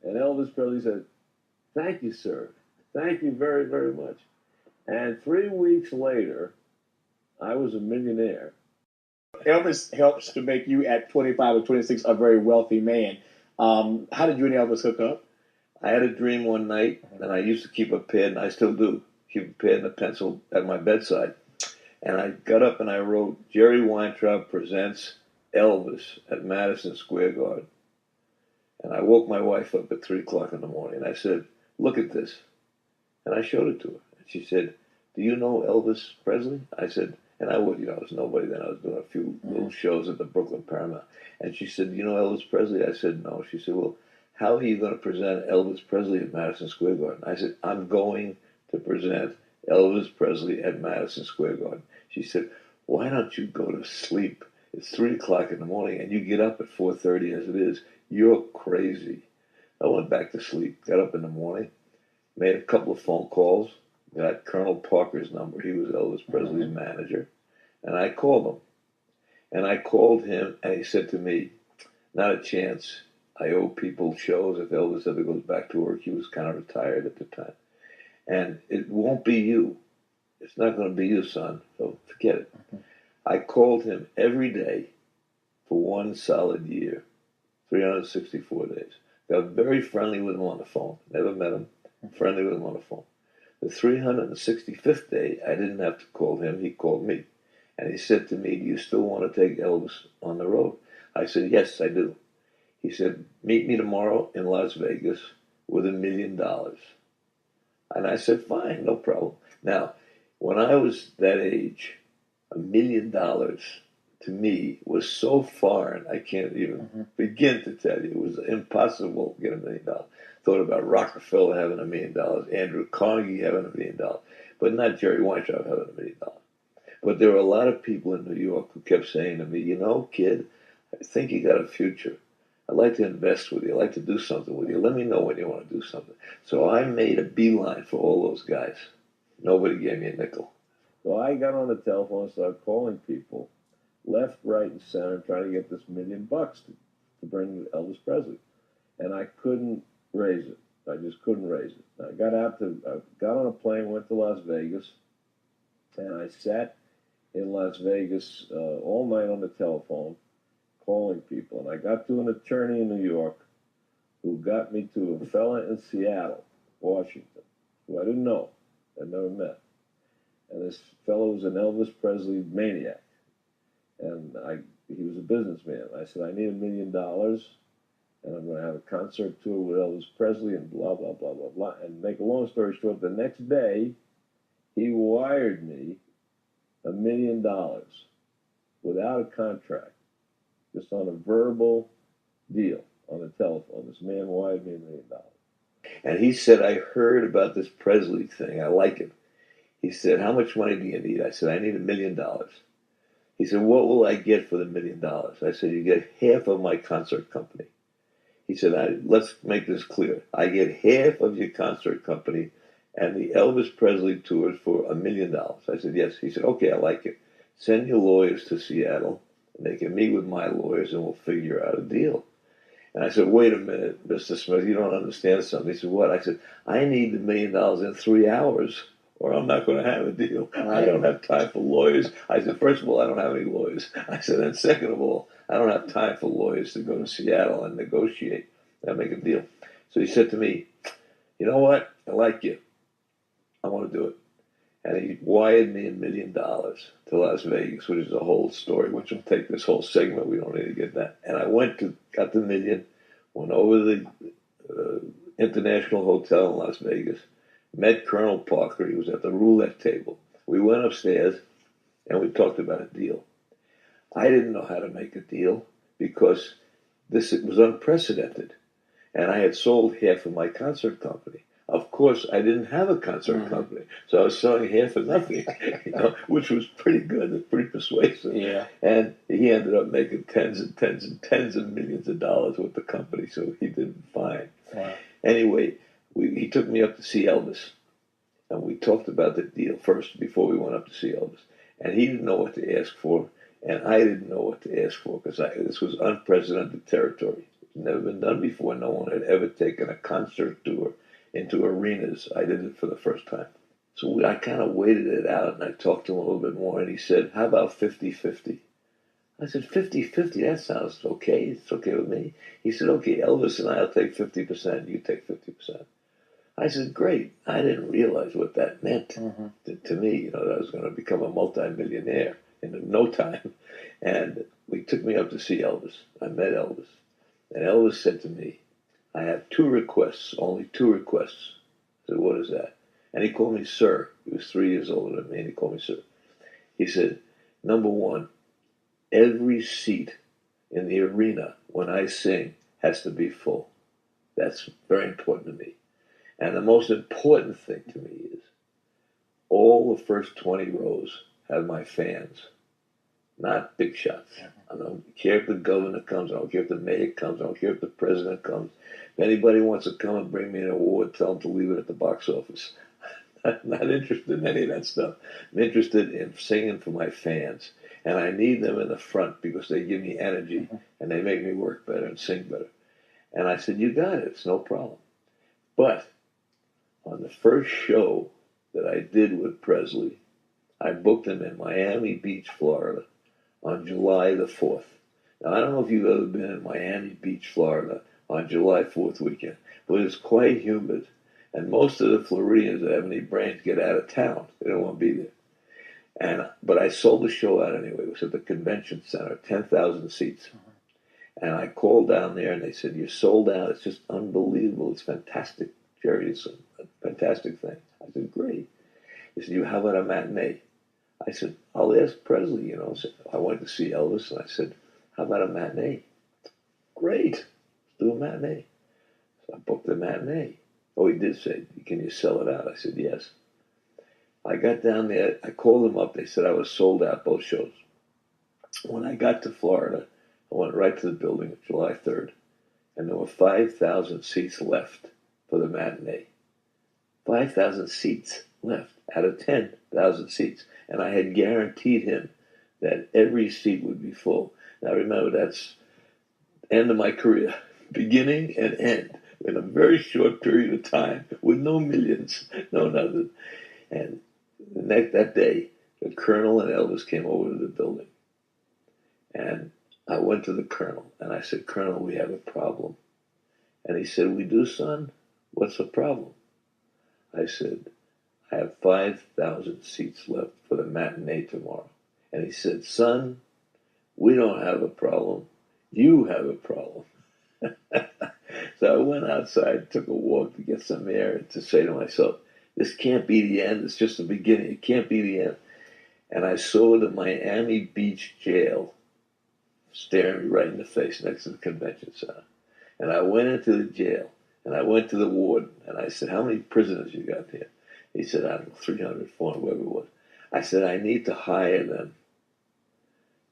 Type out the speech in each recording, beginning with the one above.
And Elvis Presley said, "Thank you, sir. Thank you very, very much." And 3 weeks later, I was a millionaire. Elvis helps to make you at 25 or 26 a very wealthy man. How did you and Elvis hook up? I had a dream one night, and I used to keep a pen, and I still do, keep a pen and a pencil at my bedside. And I got up and I wrote, Jerry Weintraub presents Elvis at Madison Square Garden. And I woke my wife up at 3 o'clock in the morning. And I said, look at this. And I showed it to her. And she said, do you know Elvis Presley? I said, and I would, I was nobody then. I was doing a few little shows at the Brooklyn Paramount. And she said, do you know Elvis Presley? I said, no. She said, well, how are you going to present Elvis Presley at Madison Square Garden? I said, I'm going to present Elvis Presley at Madison Square Garden. She said, why don't you go to sleep? It's 3 o'clock in the morning and you get up at 4:30 as it is. You're crazy. I went back to sleep, got up in the morning, made a couple of phone calls, got Colonel Parker's number. He was Elvis Presley's manager. And I called him. And I called him and he said to me, not a chance. I owe people shows. If Elvis ever goes back to work, he was kind of retired at the time. And it won't be you. It's not going to be you, son. So forget it. I called him every day for one solid year, 364 days. Got very friendly with him on the phone. Never met him. Friendly with him on the phone. The 365th day, I didn't have to call him. He called me. And he said to me, do you still want to take Elvis on the road? I said, yes, I do. He said, meet me tomorrow in Las Vegas with $1 million. And I said, fine, no problem. Now, when I was that age, $1 million to me was so foreign, I can't even begin to tell you. It was impossible to get $1 million. Thought about Rockefeller having $1 million, Andrew Carnegie having $1 million, but not Jerry Weintraub having $1 million. But there were a lot of people in New York who kept saying to me, you know, kid, I think you got a future. I'd like to invest with you. I'd like to do something with you. Let me know when you want to do something. So I made a beeline for all those guys. Nobody gave me a nickel. So I got on the telephone and started calling people left, right, and center, trying to get this $1 million to bring Elvis Presley. And I couldn't raise it. I just couldn't raise it. I got on a plane, went to Las Vegas, and I sat in Las Vegas all night on the telephone calling people. And I got to an attorney in New York who got me to a fella in Seattle, Washington, who I didn't know. I'd never met. And this fellow was an Elvis Presley maniac. And he was a businessman. I said, I need $1 million, and I'm going to have a concert tour with Elvis Presley and blah, blah, blah, blah, blah. And make a long story short, the next day, he wired me $1 million without a contract, just on a verbal deal on the telephone. This man wired me $1 million. And he said, I heard about this Presley thing. I like it. He said, how much money do you need? I said, I need $1 million. He said, what will I get for the $1 million? I said, you get half of my concert company. He said, let's make this clear. I get half of your concert company and the Elvis Presley tours for $1 million. I said, yes. He said, okay, I like it. Send your lawyers to Seattle, and they can meet with my lawyers, and we'll figure out a deal. And I said, wait a minute, Mr. Smith, you don't understand something. He said, what? I said, I need $1 million in 3 hours, or I'm not going to have a deal. I don't have time for lawyers. I said, first of all, I don't have any lawyers. I said, and second of all, I don't have time for lawyers to go to Seattle and negotiate and make a deal. So he said to me, you know what? I like you. I want to do it. And he wired me $1 million to Las Vegas, which is a whole story, which will take this whole segment. We don't need to get that. And I got the $1 million, went over to the International Hotel in Las Vegas, met Colonel Parker. He was at the roulette table. We went upstairs and we talked about a deal. I didn't know how to make a deal because it was unprecedented. And I had sold half of my concert company. Of course, I didn't have a concert company, so I was selling half for nothing, which was pretty good and pretty persuasive. Yeah. And he ended up making tens and tens and tens of millions of dollars with the company, so he did fine. Wow. Anyway, he took me up to see Elvis, and we talked about the deal first before we went up to see Elvis. And he didn't know what to ask for, and I didn't know what to ask for because this was unprecedented territory. Never been done before. No one had ever taken a concert tour into arenas. I did it for the first time. So I kind of waited it out, and I talked to him a little bit more, and he said, how about 50-50? I said, 50-50, that sounds okay. It's okay with me. He said, okay, Elvis and I'll take 50%, you take 50%. I said, great. I didn't realize what that meant to me, you know, that I was going to become a multimillionaire in no time. And we took me up to see Elvis. I met Elvis. And Elvis said to me, I have two requests, only two requests. I said, what is that? And he called me sir. He was 3 years older than me, and he called me sir. He said, number one, every seat in the arena when I sing has to be full. That's very important to me. And the most important thing to me is all the first 20 rows have my fans, not big shots. I don't care if the governor comes. I don't care if the mayor comes. I don't care if the president comes. If anybody wants to come and bring me an award, tell them to leave it at the box office. I'm not interested in any of that stuff. I'm interested in singing for my fans. And I need them in the front because they give me energy and they make me work better and sing better. And I said, you got it. It's no problem. But on the first show that I did with Presley, I booked him in Miami Beach, Florida on July the 4th. Now, I don't know if you've ever been in Miami Beach, Florida on July 4th weekend, but it's quite humid. And most of the Floridians that have any brains get out of town. They don't want to be there. But I sold the show out anyway. It was at the convention center, 10,000 seats. And I called down there and they said, you're sold out. It's just unbelievable. It's fantastic, Jerry. It's a fantastic thing. I said, great. He said, how about a matinee? I said, I'll ask Presley, you know. So I went to see Elvis and I said, how about a matinee? Great. Let's do a matinee. So I booked the matinee. Oh, he did say, can you sell it out? I said, yes. I got down there. I called them up. They said I was sold out both shows. When I got to Florida, I went right to the building July 3rd, and there were 5,000 seats left for the matinee. 5,000 seats left out of 10,000 seats. And I had guaranteed him that every seat would be full. Now remember, that's end of my career, beginning and end, in a very short period of time, with no millions, no nothing. And that day, the Colonel and Elvis came over to the building. And I went to the Colonel, and I said, Colonel, we have a problem. And he said, we do, son? What's the problem? I said, I have 5,000 seats left for the matinee tomorrow. And he said, son, we don't have a problem. You have a problem. So I went outside, took a walk to get some air, and to say to myself, this can't be the end. It's just the beginning. It can't be the end. And I saw the Miami Beach jail staring me right in the face next to the convention center. And I went into the jail, and I went to the warden, and I said, how many prisoners you got here? He said, I don't know, 300, 400, whatever it was. I said, I need to hire them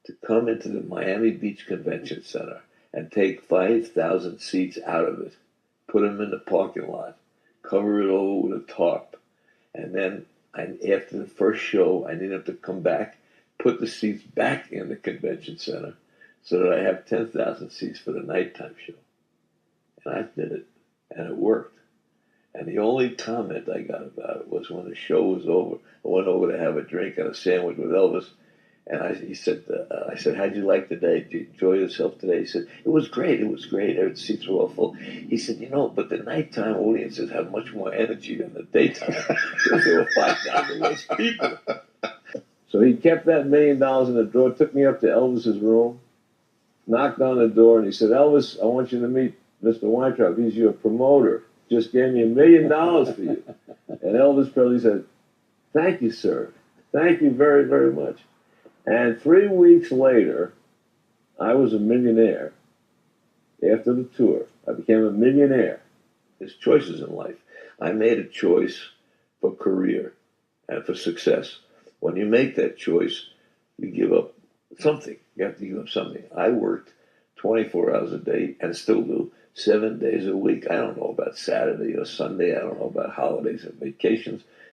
to come into the Miami Beach Convention Center and take 5,000 seats out of it, put them in the parking lot, cover it over with a tarp, and then after the first show, I need them to come back, put the seats back in the convention center so that I have 10,000 seats for the nighttime show. And I did it, and it worked. And the only comment I got about it was when the show was over, I went over to have a drink and a sandwich with Elvis. And I said, how'd you like the day? Did you enjoy yourself today? He said, it was great. It was great. Every seats were all full. He said, you know, but the nighttime audiences have much more energy than the daytime because there were 5,000 less people. So he kept that $1 million in the drawer, took me up to Elvis's room, knocked on the door, and he said, Elvis, I want you to meet Mr. Weintraub. He's your promoter. Just gave me $1 million for you. And Elvis Presley said, thank you, sir. Thank you very, very much. And 3 weeks later, I was a millionaire. After the tour, I became a millionaire. There's choices in life. I made a choice for career and for success. When you make that choice, you give up something. You have to give up something. I worked 24 hours a day and still do 7 days a week. I don't know about Saturday or Sunday. I don't know about holidays and vacations.